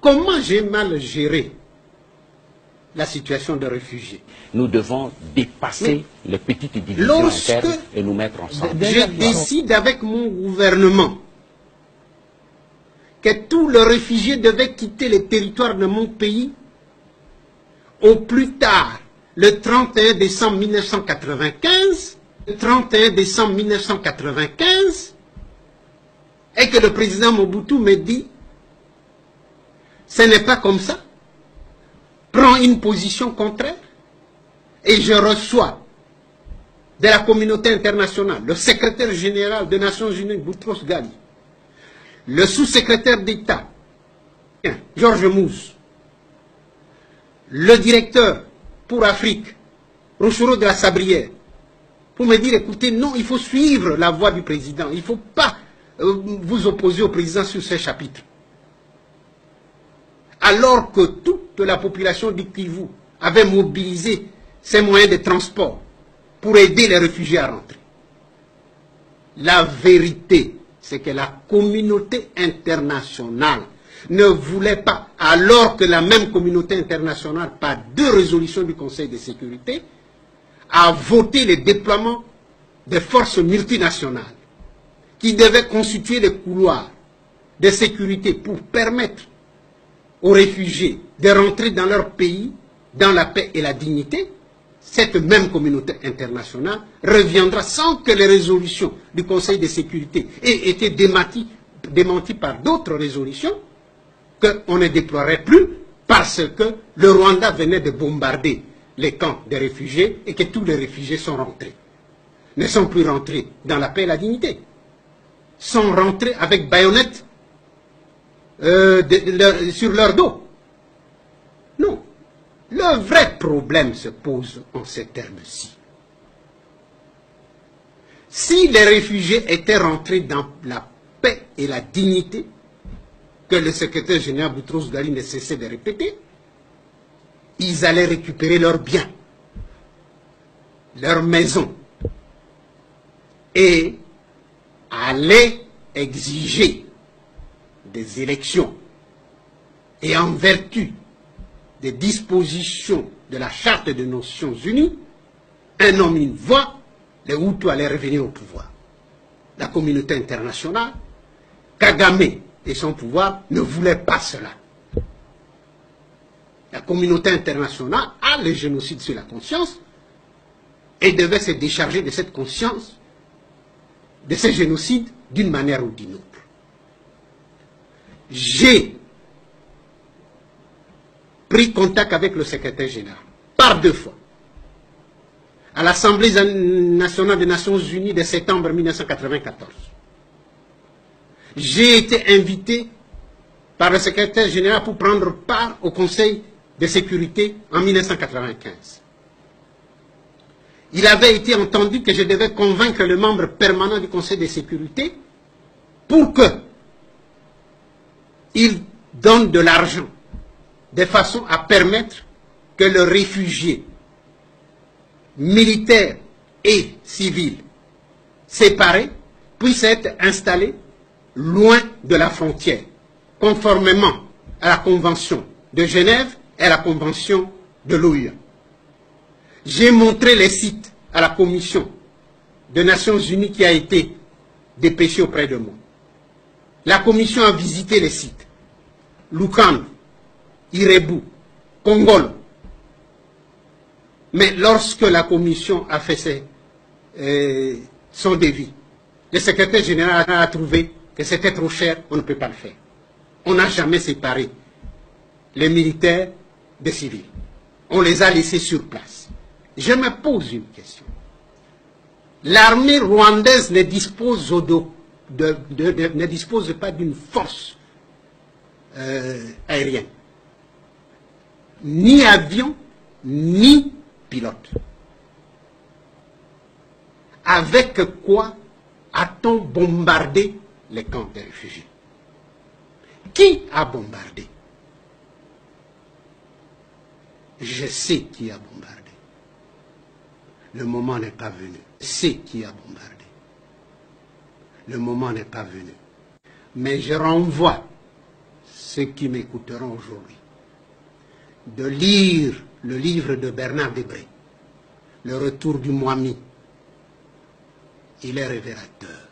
comment j'ai mal géré la situation de réfugiés. Nous devons dépasser les petites divisions internes et nous mettre ensemble. Je décide avec mon gouvernement que tous les réfugiés devaient quitter le territoire de mon pays au plus tard le 31 décembre 1995, le 31 décembre 1995, et que le président Mobutu me dit, ce n'est pas comme ça, prends une position contraire, et je reçois de la communauté internationale le secrétaire général des Nations Unies, Boutros Ghali, le sous-secrétaire d'État, Georges Mousse, le directeur pour Afrique, Rochero de la Sabrière, pour me dire, écoutez, non, il faut suivre la voie du président, il ne faut pas vous opposer au président sur ces chapitres. Alors que toute la population du Kivu avait mobilisé ses moyens de transport pour aider les réfugiés à rentrer. La vérité, c'est que la communauté internationale ne voulait pas, alors que la même communauté internationale, par 2 résolutions du Conseil de sécurité, a voté le déploiement des forces multinationales qui devaient constituer des couloirs de sécurité pour permettre aux réfugiés de rentrer dans leur pays dans la paix et la dignité. Cette même communauté internationale reviendra sans que les résolutions du Conseil de sécurité aient été démenties par d'autres résolutions, qu'on ne déploierait plus parce que le Rwanda venait de bombarder les camps des réfugiés et que tous les réfugiés sont rentrés. Ne sont plus rentrés dans la paix et la dignité. Sont rentrés avec baïonnettes sur leur dos. Non. Le vrai problème se pose en ces termes-ci. Si les réfugiés étaient rentrés dans la paix et la dignité, que le secrétaire général Boutros Ghali ne cessait de répéter, ils allaient récupérer leurs biens, leurs maisons, et allaient exiger des élections. Et en vertu des dispositions de la Charte des Nations Unies, un homme, une voix, les Hutus allaient revenir au pouvoir. La communauté internationale, Kagame et son pouvoir ne voulaient pas cela. La communauté internationale a le génocide sur la conscience et devait se décharger de cette conscience, de ce génocide, d'une manière ou d'une autre. J'ai pris contact avec le secrétaire général, par 2 fois, à l'Assemblée nationale des Nations Unies de septembre 1994. J'ai été invité par le secrétaire général pour prendre part au Conseil de sécurité en 1995. Il avait été entendu que je devais convaincre le membre permanent du Conseil de sécurité pour qu'il donne de l'argent de façon à permettre que le réfugié militaire et civil séparés puisse être installé loin de la frontière, conformément à la Convention de Genève et à la Convention de l'ONU. J'ai montré les sites à la Commission des Nations Unies qui a été dépêchée auprès de moi. La Commission a visité les sites. Lukano, Irebu, Kongolo. Mais lorsque la Commission a fait son devis, le secrétaire général a trouvé que c'était trop cher, on ne peut pas le faire. On n'a jamais séparé les militaires des civils. On les a laissés sur place. Je me pose une question. L'armée rwandaise ne dispose, ne dispose pas d'une force aérienne. Ni avion, ni pilote. Avec quoi a-t-on bombardé les camps de réfugiés? Qui a bombardé? Je sais qui a bombardé. Le moment n'est pas venu. Je sais qui a bombardé. Le moment n'est pas venu. Mais je renvoie ceux qui m'écouteront aujourd'hui de lire le livre de Bernard Debré, Le Retour du Mwami. Il est révélateur.